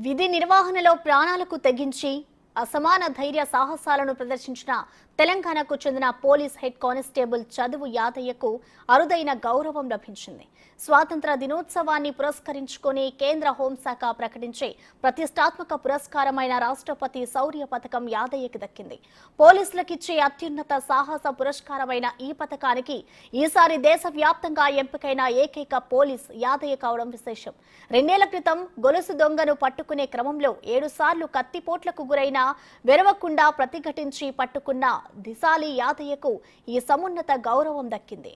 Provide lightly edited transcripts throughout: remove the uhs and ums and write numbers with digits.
విధి నిర్వహణలో ప్రాణాలకు తెగించి అసమాన ధైర్య సాహసాలను ప్రదర్శించిన తెలంగాణకు చెందిన పోలీస్ హెడ్ కానిస్టేబుల్ చదువు యాదయ్యకు అరుదైన గౌరవం లభించింది. స్వాతంత్ర దినోత్సవాన్ని పురస్కరించుకొని కేంద్ర హోంశాఖ ప్రకటించే ప్రతిష్టాత్మక పురస్కారమైన రాష్ట్రపతి శౌర్య పథకం యాదయ్యకి దక్కింది. పోలీసులకిచ్చే అత్యున్నత సాహస పురస్కారమైన ఈ పథకానికి ఈసారి దేశవ్యాప్తంగా ఎంపికైన ఏకైక పోలీస్ యాదయ్య కావడం విశేషం. 2 ఏళ్ల క్రితం గొలుసు దొంగను పట్టుకునే క్రమంలో 7 సార్లు కత్తిపోట్లకు గురైన వెరవకుండా ప్రతిఘటించి పట్టుకున్న దిశాలి యాదయ్యకు ఈ సమున్నత గౌరవం దక్కింది.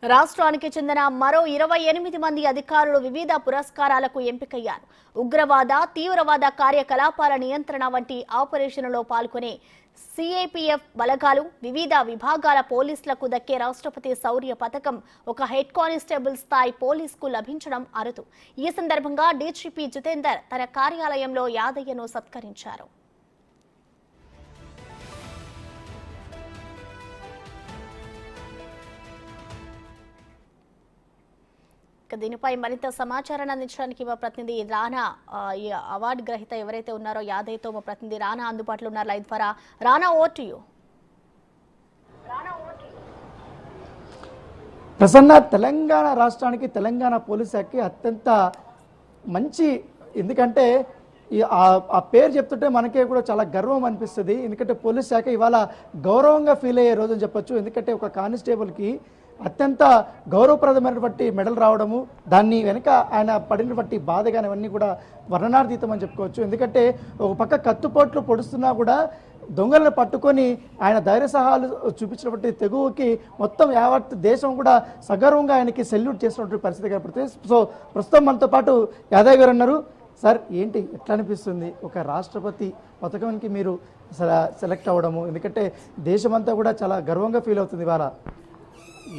రాష్ట్రానికి చెందిన మరో 28 మంది అధికారులు వివిధ పురస్కారాలకు ఎంపికయ్యారు. ఉగ్రవాద, తీవ్రవాద కార్యకలాపాల నియంత్రణ వంటి ఆపరేషన్లలో పాల్గొనే సిఐపిఎఫ్ బలగాలు, వివిధ విభాగాల పోలీసులకు దక్కే రాష్ట్రపతి శౌర్య పథకం ఒక హెడ్ కానిస్టేబుల్ స్థాయి పోలీసుకు లభించడం అరుదు. ఈ సందర్భంగా డీజీపీ జితేందర్ తన కార్యాలయంలో యాదయ్యను సత్కరించారు. దీనిపై మరింత సమాచారాన్ని అందించడానికి మా ప్రతినిధి రానా, ఈ అవార్డు గ్రహీత ఎవరైతే ఉన్నారో యాదయ్యతో మా ప్రతినిధి రానా అందుబాటులో ఉన్నారు లైవ్ ద్వారా. రానా, over to you. Prasanna, Telangana రాష్ట్రానికి, తెలంగాణ పోలీస్ శాఖకి అత్యంత మంచి, ఎందుకంటే ఆ పేరు చెప్తుంటే మనకే కూడా చాలా గర్వం అనిపిస్తుంది. ఎందుకంటే పోలీస్ శాఖ ఇవాళ గౌరవంగా ఫీల్ అయ్యే రోజు అని చెప్పొచ్చు. ఎందుకంటే ఒక కానిస్టేబుల్కి అత్యంత గౌరవప్రదమైనటువంటి మెడల్ రావడము, దాన్ని వెనుక ఆయన పడినటువంటి బాధ కానీ ఇవన్నీ కూడా వర్ణనాతీతం అని చెప్పుకోవచ్చు. ఎందుకంటే ఒక పక్క కత్తుపోట్లు పొడుస్తున్నా కూడా దొంగలను పట్టుకొని ఆయన ధైర్య సహాయాలు చూపించినటువంటి తెగువకి మొత్తం యావత్ దేశం కూడా సగర్వంగా ఆయనకి సెల్యూట్ చేసినటువంటి పరిస్థితి కనపడుతుంది. సో ప్రస్తుతం మనతో పాటు యాదవ్ గారు ఉన్నారు. సార్, ఏంటి, ఎట్లా అనిపిస్తుంది ఒక రాష్ట్రపతి పథకానికి మీరు సెలెక్ట్ అవ్వడము? ఎందుకంటే దేశమంతా కూడా చాలా గర్వంగా ఫీల్ అవుతుంది ఇవాళ.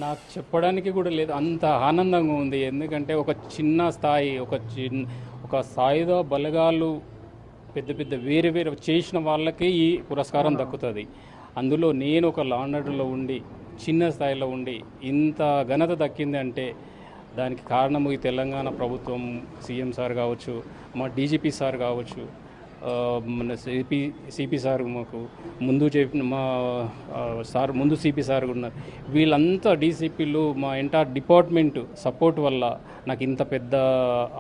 నాకు చెప్పడానికి కూడా లేదు, అంత ఆనందంగా ఉంది. ఎందుకంటే ఒక చిన్న స్థాయి, ఒక సాయుధ బలగాలు పెద్ద పెద్ద వేరే చేసిన వాళ్ళకి ఈ పురస్కారం దక్కుతుంది. అందులో నేను ఒక లాండర్లో ఉండి చిన్న స్థాయిలో ఉండి ఇంత ఘనత దక్కింది అంటే దానికి కారణము ఈ తెలంగాణ ప్రభుత్వం, సీఎం సార్ కావచ్చు, మా డీజీపీ సార్ కావచ్చు, మన సిపి సార్ మాకు ముందు చెప్పిన మా సార్ ముందు సిపి సార్ ఉన్నారు. వీళ్ళంతా డీసీపీలు, మా ఎంటైర్ డిపార్ట్మెంట్ సపోర్ట్ వల్ల నాకు ఇంత పెద్ద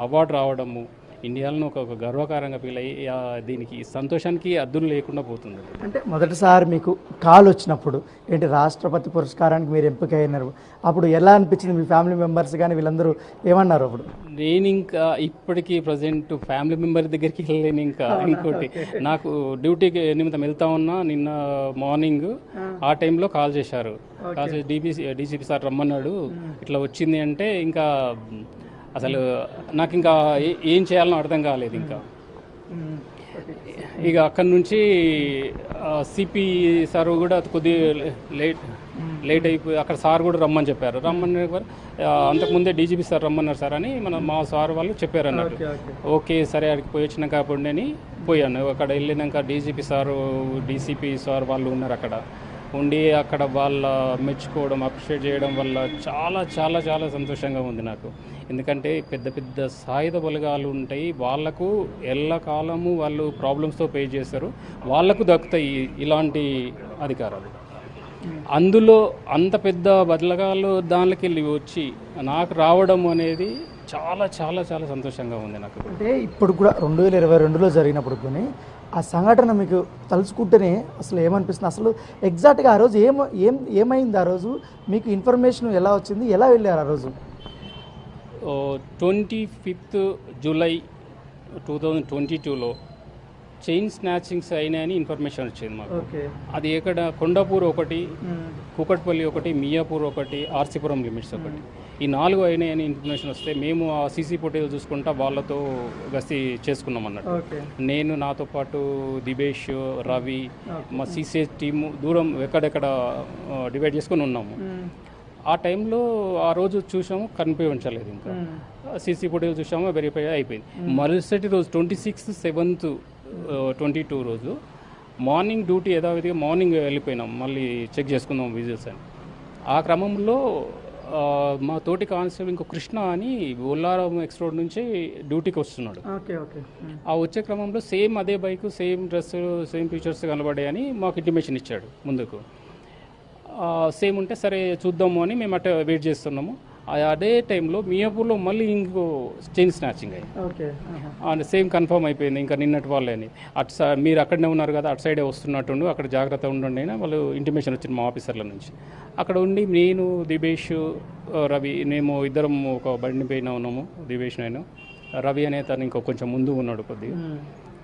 అవార్డు రావడము ఇండియాలో ఒక గర్వకారంగా ఫీల్ అయ్యి దీనికి సంతోషానికి అద్దులు లేకుండా పోతుంది. అంటే మొదటిసారి మీకు కాల్ వచ్చినప్పుడు ఏంటి రాష్ట్రపతి పురస్కారానికి మీరు ఎంపిక అయినారు, అప్పుడు ఎలా అనిపించింది? మీ ఫ్యామిలీ మెంబర్స్ కానీ వీళ్ళందరూ ఏమన్నారు అప్పుడు? నేను ఇంకా ఇప్పటికీ ప్రజెంట్ ఫ్యామిలీ మెంబర్ దగ్గరికి వెళ్ళలేను. ఇంకా ఇంకోటి, నాకు డ్యూటీకి నిమిత్తం వెళ్తా ఉన్నా. నిన్న మార్నింగ్ ఆ టైంలో కాల్ చేశారు. కాల్ చేసి డీసీపీ సార్ రమ్మన్నాడు, ఇట్లా వచ్చింది అంటే ఇంకా అసలు నాకు ఇంకా ఏం చేయాలనో అర్థం కాలేదు. ఇంకా ఇక అక్కడి నుంచి సిపి సార్ కూడా కొద్దిగా లేట్ అయిపోయి అక్కడ సార్ కూడా రమ్మని చెప్పారు. అంతకుముందే డీజీపీ సార్ రమ్మన్నారు సార్ అని మా సార్ వాళ్ళు చెప్పారు అన్నట్టు. ఓకే సరే, అక్కడికి పోయి వచ్చినాక అప్పుడు నేను పోయాను. అక్కడ వెళ్ళినాక డీజీపీ సారు, డీసీపీ సార్ వాళ్ళు ఉన్నారు అక్కడ ఉండి, అక్కడ వాళ్ళ మెచ్చుకోవడం, అప్రిషియేట్ చేయడం వల్ల చాలా చాలా చాలా సంతోషంగా ఉంది నాకు. ఎందుకంటే పెద్ద పెద్ద సాయుధ బలగాలు ఉంటాయి, వాళ్లకు ఎల్లకాలము వాళ్ళు ప్రాబ్లమ్స్తో ఫేస్ చేస్తారు, వాళ్లకు దక్కుతాయి ఇలాంటి అధికారాలు. అందులో అంత పెద్ద బలగాలు దానికి వెళ్ళి వచ్చి నాకు రావడం అనేది చాలా చాలా చాలా సంతోషంగా ఉంది నాకు. అంటే ఇప్పుడు కూడా 2022లో జరిగినప్పుడు కానీ ఆ సంఘటన మీకు తలుచుకుంటేనే అసలు ఏమనిపిస్తుంది? అసలు ఎగ్జాక్ట్గా ఆ రోజు ఏమైంది? ఆ రోజు మీకు ఇన్ఫర్మేషన్ ఎలా వచ్చింది? ఎలా వెళ్ళారు ఆ రోజు? 25th జూలై 2022లో చైన్ స్నాచింగ్స్ అయినాయని ఇన్ఫర్మేషన్ వచ్చింది మాకు. అది ఎక్కడ కొండాపూర్ ఒకటి, కూకట్పల్లి ఒకటి, మియాపూర్ ఒకటి, ఆర్సీపురం లిమిట్స్ ఒకటి, ఈ 4 అయినాయని ఇన్ఫర్మేషన్ వస్తే మేము ఆ సీసీ ఫుటేజ్ చూసుకుంటా వాళ్ళతో గస్తీ చేసుకున్నాం అన్నట్టు. నేను, నాతో పాటు దిబేష్, రవి, మా సీసీ టీము దూరం ఎక్కడెక్కడ డివైడ్ చేసుకుని ఉన్నాము. ఆ టైంలో ఆ రోజు చూసాము, కనిపించలేదు. ఇంకా సీసీ ఫుటేజ్ చూసాము, వెరిఫై అయిపోయింది. మరుసటి రోజు 26th 7th 22 రోజు మార్నింగ్ డ్యూటీ యథావిధిగా మార్నింగ్ వెళ్ళిపోయినాం, మళ్ళీ చెక్ చేసుకుందాం విజిల్స్ అని. ఆ క్రమంలో మా తోటి కానిస్టేబుల్ ఇంకో కృష్ణ అని బొల్లారం ఎక్స్ రోడ్ నుంచి డ్యూటీకి వస్తున్నాడు. ఓకే ఓకే ఆ వచ్చే క్రమంలో సేమ్ అదే bike, same dress, same features కనబడాయని మాకు ఇంటిమేషన్ ఇచ్చాడు ముందుకు. సేమ్ ఉంటే సరే చూద్దాము అని మేము అట్లా వెయిట్ చేస్తున్నాము. అదే టైంలో మియాపూర్లో మళ్ళీ ఇంకో చైన్ స్నాచింగ్ అయ్యి ఓకే సేమ్ కన్ఫర్మ్ అయిపోయింది ఇంకా నిన్నటి వాళ్ళే అని. మీరు అక్కడనే ఉన్నారు కదా, అటు సైడే వస్తున్నట్టుండు, అక్కడ జాగ్రత్త ఉండండి అయినా వాళ్ళు ఇంటిమేషన్ వచ్చింది మా ఆఫీసర్ల నుంచి. అక్కడ ఉండి నేను, దిబేష్, రవి, మేము ఇద్దరం ఒక బండి పైన ఉన్నాము. దిబేష్, నేను, రవి అనే తను ఇంకో కొంచెం ముందు ఉన్నాడు కొద్దిగా.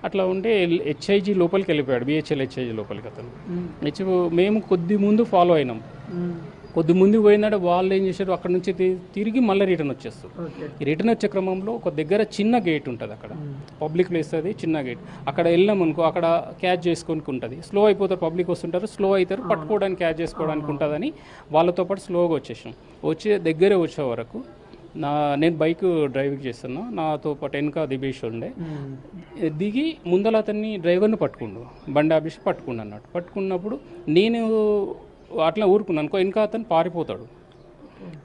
అట్లా ఉంటే హెచ్ఐజీ లోపలికి వెళ్ళిపోయాడు, బిహెచ్ఎల్ హెచ్ఐజీ లోపలికి అతను. మేము కొద్ది ముందు ఫాలో అయినాం. కొద్ది ముందు పోయినాడు, వాళ్ళు ఏం చేశారు అక్కడ నుంచి తిరిగి మళ్ళీ రిటర్న్ వచ్చేస్తారు. ఈ రిటర్న్ వచ్చే క్రమంలో ఒక దగ్గర చిన్న గేట్ ఉంటుంది, అక్కడ పబ్లిక్ ప్లేస్ అది చిన్న గేట్. అక్కడ వెళ్ళాం అనుకో, అక్కడ క్యాచ్ చేసుకోనికి ఉంటుంది. స్లో అయిపోతారు, పబ్లిక్ వస్తుంటారు, స్లో అవుతారు, పట్టుకోవడానికి క్యాచ్ చేసుకోవడానికి ఉంటుందని వాళ్ళతో పాటు స్లోగా వచ్చేసాం. దగ్గరే వచ్చే వరకు నేను బైక్ డ్రైవింగ్ చేస్తున్నా, నాతో పాటు వెనక దిబేష్ ఉండే. దిగి ముందల అతన్ని డ్రైవర్ని పట్టుకుండు, బండి ఆపేసి పట్టుకుండు అన్నట్టు. పట్టుకున్నప్పుడు నేను అట్లా ఊరుకున్నాను అనుకో, వెనక అతను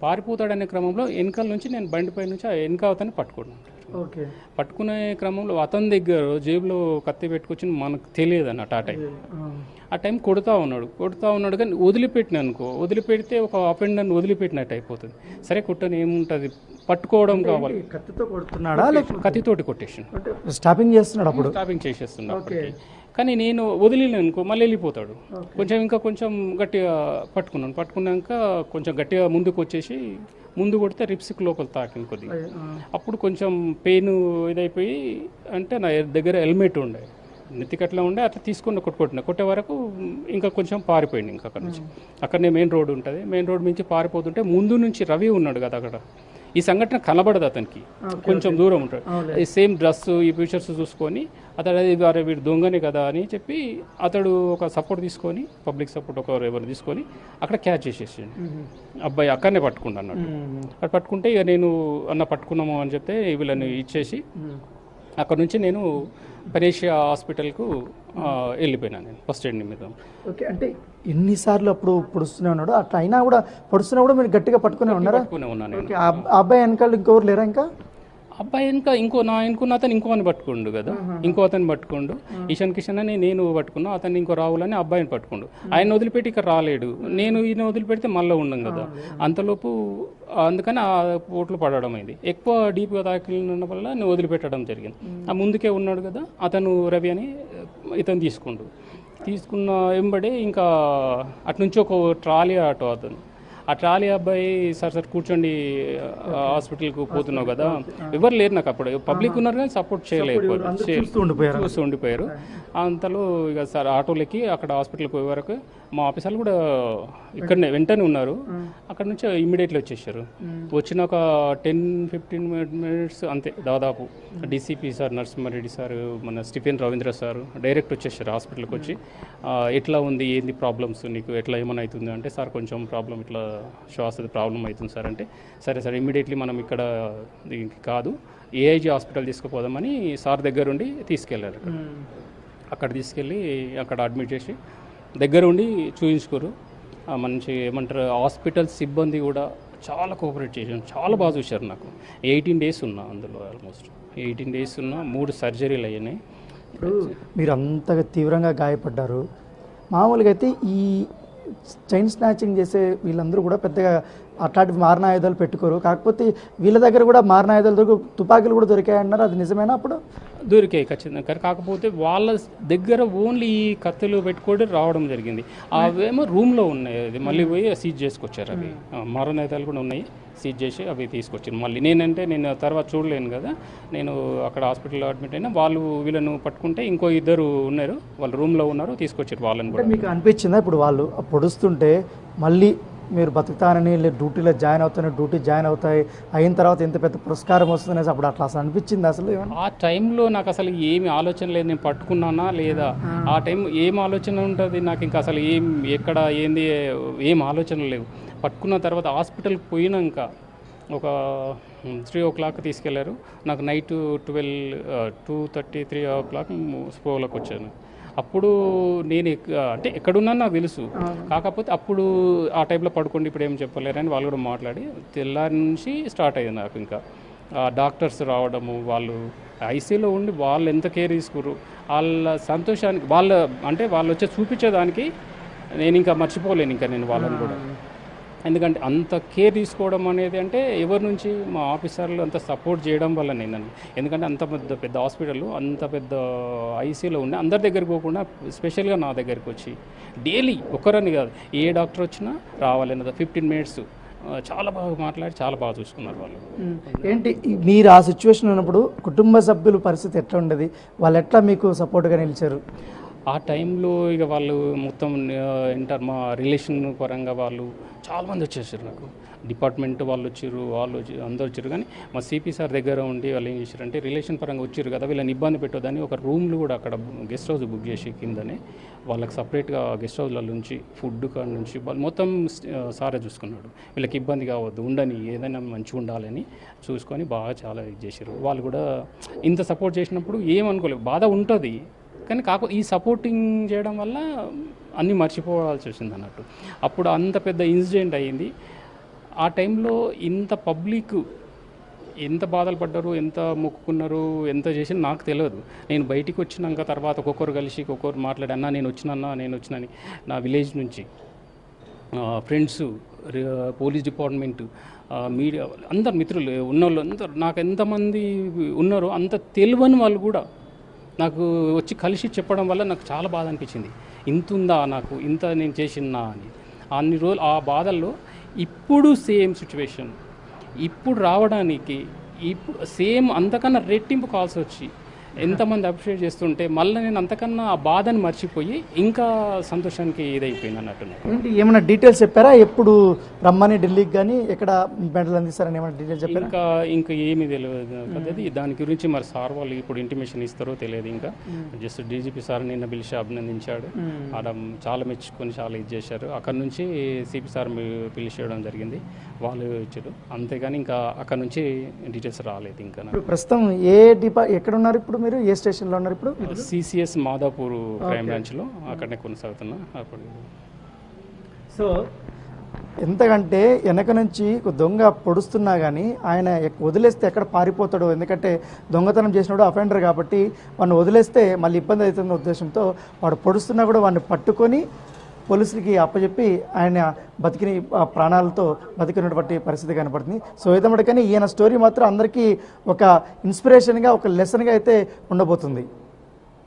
పారిపోతాడనే క్రమంలో వెనకాల నుంచి నేను బండిపై నుంచి వెనక అతన్ని పట్టుకున్నాను. ఓకే పట్టుకునే క్రమంలో అతని దగ్గర జేబులో కత్తి పెట్టుకొచ్చి మనకు తెలియదు అన్నట్టు. ఆ టైం కొడుతూ ఉన్నాడు కానీ వదిలిపెడితే ఒక అఫెండర్ని వదిలిపెట్టినట్టు అయిపోతుంది. సరే కొట్టని ఏముంటుంది, పట్టుకోవడం కావాలి. కత్తితో కొడుతున్నాడా, కత్తితోటి కొట్టేసాను, స్టాపింగ్ చేస్తున్నాడు, అప్పుడు స్టాపింగ్ చేసేస్తున్నాడు. కానీ నేను వదిలేను అనుకో, మళ్ళీ వెళ్ళిపోతాడు. కొంచెం గట్టిగా పట్టుకున్నాక కొంచెం గట్టిగా ముందుకు వచ్చేసి ముందు కొడితే రిప్స్కి లోపల తాకింది కొద్దిగా. అప్పుడు కొంచెం పెయిన్ ఇదైపోయి, అంటే నా దగ్గర హెల్మెట్ ఉండే, నెత్తికట్లా ఉండే, అట్లా తీసుకుని కొట్టే వరకు ఇంకా కొంచెం పారిపోయింది. ఇంకా అక్కడనే మెయిన్ రోడ్ ఉంటుంది, మెయిన్ రోడ్ నుంచి పారిపోతుంటే ముందు నుంచి రవి ఉన్నాడు కదా అక్కడ. ఈ సంఘటన కనబడదు అతనికి, కొంచెం దూరం ఉంటాడు. ఈ సేమ్ డ్రెస్, ఈ ఫీచర్స్ చూసుకొని అతడు వీడు దొంగనే కదా అని చెప్పి అతడు ఒక సపోర్ట్ తీసుకొని, పబ్లిక్ సపోర్ట్ ఎవరు తీసుకొని అక్కడ క్యాచ్ చేసేసాడు. అబ్బాయి అక్కడనే పట్టుకుంటా అన్నట్టు. అక్కడ పట్టుకుంటే ఇక నేను పట్టుకున్నాము అని చెప్తే వీళ్ళని ఇచ్చేసి అక్కడ నుంచి నేను పరేషియా హాస్పిటల్కు వెళ్ళిపోయినాను నేను ఫస్ట్ ఎయిడ్ నిమిత్తం. ఓకే, అంటే ఎన్నిసార్లు అప్పుడు పొడుస్తూనే ఉన్నాడు, అట్లా అయినా కూడా పొడుస్తున్నా కూడా మీరు గట్టిగా పట్టుకునే ఉన్నారా? పట్టుకునే ఉన్నాను. ఆ అబ్బాయి వెనకాల ఇంకెవరు లేరా? ఇంకా అబ్బాయి ఇంకో అతను ఇంకో అని పట్టుకోండు కదా, ఇంకో అతను పట్టుకోండు. ఈశాన్ కిషన్ అని నేను పట్టుకున్నా, అతను ఇంకో రాహుల్ అని అబ్బాయిని పట్టుకోండు. ఆయన వదిలిపెట్టి ఇక్కడ రాలేడు, నేను ఈయన వదిలిపెడితే మళ్ళీ ఉండం కదా. అంతలోపు అందుకని ఆ పోట్లు పడడం అయింది. ఎక్కువ డీప్గా తాకిన వల్ల నేను వదిలిపెట్టడం జరిగింది. ఆ ముందుకే ఉన్నాడు కదా అతను, రవి అని, ఇతను తీసుకున్న వెంబడే ఇంకా అటు నుంచి ఒక ట్రాలీ ఆటో అతను. ఆ ట్రాలీ అబ్బాయి సార్ కూర్చోండి, హాస్పిటల్కి పోతున్నావు కదా, ఎవరు లేరు నాకు అప్పుడు, పబ్లిక్ ఉన్నారు కానీ సపోర్ట్ చూస్తూ ఉండిపోయారు. అంతలో ఇక సార్ ఆటోలకి అక్కడ హాస్పిటల్కి పోయే వరకు మా ఆఫీసర్లు కూడా ఇక్కడనే వెంటనే ఉన్నారు. అక్కడ నుంచి ఇమ్మీడియట్లీ వచ్చేసారు. వచ్చిన ఒక 10-15 minutes అంతే దాదాపు. డీసీపీ సార్ నరసింహారెడ్డి సార్, మన స్టీఫెన్ రవీంద్ర సార్ డైరెక్ట్ వచ్చేసారు హాస్పిటల్కి వచ్చి. ఎట్లా ఉంది, ఏంది ప్రాబ్లమ్స్ నీకు, ఎట్లా ఏమైనా అవుతుంది అంటే, సార్ కొంచెం ప్రాబ్లం, ఇట్లా శ్వాసది ప్రాబ్లం అవుతుంది సార్ అంటే, సరే ఇమ్మీడియట్లీ మనం ఇక్కడ దీనికి కాదు ఏఐజీ హాస్పిటల్ తీసుకుపోదామని సార్ దగ్గరుండి తీసుకెళ్ళారు. అక్కడ తీసుకెళ్ళి అక్కడ అడ్మిట్ చేసి దగ్గర ఉండి చూయించుకోరు. మంచి ఏమంటారు, హాస్పిటల్ సిబ్బంది కూడా చాలా కోఆపరేట్ చేశాను, చాలా బాగా చూశారు. నాకు 18 days ఉన్నా అందులో, ఆల్మోస్ట్ 18 days ఉన్నా, 3 సర్జరీలు అయ్యాయి. ఇప్పుడు మీరు అంతగా తీవ్రంగా గాయపడ్డారు. మామూలుగా అయితే ఈ చైన్ స్నాచింగ్ చేసే వీళ్ళందరూ కూడా పెద్దగా అట్లాంటి మారణాయుధాలు పెట్టుకోరు. కాకపోతే వీళ్ళ దగ్గర కూడా మారణాయుధాలు తుపాకీలు కూడా దొరికాయన్నారు, అది నిజమేనా? అప్పుడు దొరికాయి ఖచ్చితంగా. కాకపోతే వాళ్ళ దగ్గర ఓన్లీ ఈ కత్తులు పెట్టుకోవడం రావడం జరిగింది. అవేమో రూమ్లో ఉన్నాయి, అది మళ్ళీ పోయి సీజ్ చేసుకొచ్చారు. అవి మారణాయుధాలు కూడా ఉన్నాయి, సీజ్ చేసి అవి తీసుకొచ్చారు. మళ్ళీ నేను తర్వాత చూడలేను కదా, నేను అక్కడ హాస్పిటల్లో అడ్మిట్ అయినా, వాళ్ళు వీళ్ళను పట్టుకుంటే ఇంకో 2 ఉన్నారు, వాళ్ళు రూమ్లో ఉన్నారు, తీసుకొచ్చారు వాళ్ళని కూడా. మీకు అనిపించిందా ఇప్పుడు వాళ్ళు పొడుస్తుంటే మళ్ళీ మీరు బతుకుతానని, డ్యూటీలో డ్యూటీ జాయిన్ అవుతాయి అయిన తర్వాత ఎంత పెద్ద పురస్కారం వస్తుంది అప్పుడు అట్లా అసలు అనిపించింది? అసలు ఆ టైంలో నాకు అసలు ఏమి ఆలోచన లేదు, నేను పట్టుకున్నానా లేదా, ఆ టైం ఏం ఆలోచన ఉంటుంది నాకు, ఇంకా అసలు ఎక్కడ ఏంది ఏం ఆలోచన లేవు. పట్టుకున్న తర్వాత హాస్పిటల్కి పోయినాక ఒక 3 o'clock తీసుకెళ్లారు. నాకు నైట్ 2:30, 3 o'clock స్పోలోకి వచ్చాను. అప్పుడు నేను అంటే ఎక్కడున్నా నాకు తెలుసు, కాకపోతే అప్పుడు ఆ టైంలో పడుకోండి ఇప్పుడు ఏం చెప్పలేరని వాళ్ళు కూడా మాట్లాడి తెల్లారి నుంచి స్టార్ట్ అయ్యింది నాకు. ఇంకా డాక్టర్స్ రావడము, వాళ్ళు ఐసీయూలో ఉండి వాళ్ళు ఎంత కేర్ తీసుకురు, వాళ్ళ సంతోషానికి వాళ్ళు వచ్చి చూపించేదానికి నేను ఇంకా మర్చిపోలేను ఇంకా నేను వాళ్ళని కూడా. ఎందుకంటే అంత కేర్ తీసుకోవడం అనేది అంటే ఎవరి నుంచి మా ఆఫీసర్లు అంత సపోర్ట్ చేయడం వల్ల నేను, ఎందుకంటే అంత పెద్ద హాస్పిటల్, అంత పెద్ద ఐసీయూలో ఉండి అందరి దగ్గరికి పోకుండా స్పెషల్గా నా దగ్గరికి వచ్చి డైలీ ఒక్కరని కాదు ఏ డాక్టర్ వచ్చినా రావాలన్నది 15 మినిట్స్ చాలా బాగా మాట్లాడి చాలా బాగా చూసుకున్నారు వాళ్ళు. ఏంటి మీరు ఆ సిచ్యువేషన్ ఉన్నప్పుడు కుటుంబ సభ్యుల పరిస్థితి ఎట్లా ఉండేది, వాళ్ళు ఎట్లా మీకు సపోర్ట్గా నిలిచారు? ఆ టైంలో ఇక వాళ్ళు మొత్తం మా రిలేషన్ పరంగా వాళ్ళు చాలామంది వచ్చేసారు, నాకు డిపార్ట్మెంట్ వాళ్ళు వచ్చారు, అందరూ వచ్చారు. కానీ మా సిపి సార్ దగ్గర ఉండి వాళ్ళు ఏం చేశారంటే రిలేషన్ పరంగా వచ్చారు కదా, వీళ్ళని ఇబ్బంది పెట్టొద్దని ఒక రూమ్లు కూడా అక్కడ గెస్ట్ హౌస్ బుక్ చేసి కిందనే వాళ్ళకి సపరేట్గా గెస్ట్ హౌస్ల నుంచి ఫుడ్ కాడ నుంచి వాళ్ళు మొత్తం సారే చూసుకున్నాడు. వీళ్ళకి ఇబ్బంది కావద్దు, ఉండని ఏదైనా మంచిగా ఉండాలని చూసుకొని బాగా చాలా ఇది చేశారు. వాళ్ళు కూడా ఇంత సపోర్ట్ చేసినప్పుడు ఏమనుకోలేదు, బాధ ఉంటుంది కానీ ఈ సపోర్టింగ్ చేయడం వల్ల అన్నీ మర్చిపోవాల్సి వచ్చింది అన్నట్టు. అప్పుడు అంత పెద్ద ఇన్సిడెంట్ అయ్యింది. ఆ టైంలో ఇంత పబ్లిక్ ఎంత బాధలు పడ్డారు, ఎంత మొక్కుకున్నారు, ఎంత చేసినా నాకు తెలియదు. నేను బయటికి వచ్చినాక తర్వాత ఒక్కొక్కరు కలిసి ఒక్కొక్కరు మాట్లాడి అన్నా నేను వచ్చినని నా విలేజ్ నుంచి ఫ్రెండ్స్, పోలీస్ డిపార్ట్మెంట్, మీడియా అందరు మిత్రులు ఉన్నోళ్ళు అందరు నాకు ఎంతమంది ఉన్నారో అంత తెలియని వాళ్ళు కూడా నాకు వచ్చి కలిసి చెప్పడం వల్ల నాకు చాలా బాధ అనిపించింది. ఇంత ఉందా నాకు, ఇంత నేను చేసినా అని. అన్ని రోజులు ఆ బాధల్లో ఇప్పుడు సేమ్ సిచ్యువేషన్ ఇప్పుడు రావడానికి ఇప్పుడు సేమ్ అంతకన్నా రెట్టింపు కాల్స్ వచ్చి ఎంతమంది అప్రిషియేట్ చేస్తుంటే మళ్ళీ నేను అంతకన్నా ఆ బాధని మర్చిపోయి ఇంకా సంతోషానికి ఇదైపోయింది అన్నట్టు. ఏంటి ఏమైనా డీటెయిల్స్ చెప్పారా, ఎప్పుడు రమ్మని ఢిల్లీకి కానీ ఎక్కడ మెడల్ అందిస్తారని ఏమైనా డీటెయిల్స్ చెప్పారా? ఇంకా ఏమీ తెలియదు కదా దాని గురించి. మరి సార్ వాళ్ళు ఇప్పుడు ఇంటిమేషన్ ఇస్తారో తెలియదు. ఇంకా జస్ట్ డీజీపీ సార్ నిన్న పిలిచి అభినందించాడు, ఆడ చాలా మెచ్చుకొని చాలా ఇది చేశారు. అక్కడ నుంచి సిపి సార్ పిలిచేయడం జరిగింది, వాళ్ళు ఇచ్చారు. అంతేగాని ఇంకా అక్కడ నుంచి డీటెయిల్స్ రాలేదు. ఇంకా ప్రస్తుతం ఎక్కడ ఉన్నారు ఇప్పుడు, మీరు ఏ స్టేషన్లో ఉన్నారు ఇప్పుడు? సిసిఎస్ మాదాపూర్ క్రైమ్ బ్రాంచ్లో అక్కడనే కొనసాగుతున్నా. అప్పుడు సో ఎంతకంటే వెనక నుంచి దొంగ పొడుస్తున్నా కానీ ఆయన వదిలేస్తే ఎక్కడ పారిపోతాడో, ఎందుకంటే దొంగతనం చేసినాడు అఫెండర్ కాబట్టి వాడిని వదిలేస్తే మళ్ళీ ఇబ్బంది అవుతున్న ఉద్దేశంతో వాడు పొడుస్తున్నా కూడా వాడిని పట్టుకొని పోలీసులకి అప్పచెప్పి ఆయన బతికిన ప్రాణాలతో బతికినటువంటి పరిస్థితి కనపడుతుంది. సో ఏదమ్మటికని ఈయన స్టోరీ మాత్రం అందరికీ ఒక ఇన్స్పిరేషన్గా, ఒక లెసన్గా అయితే ఉండబోతుంది.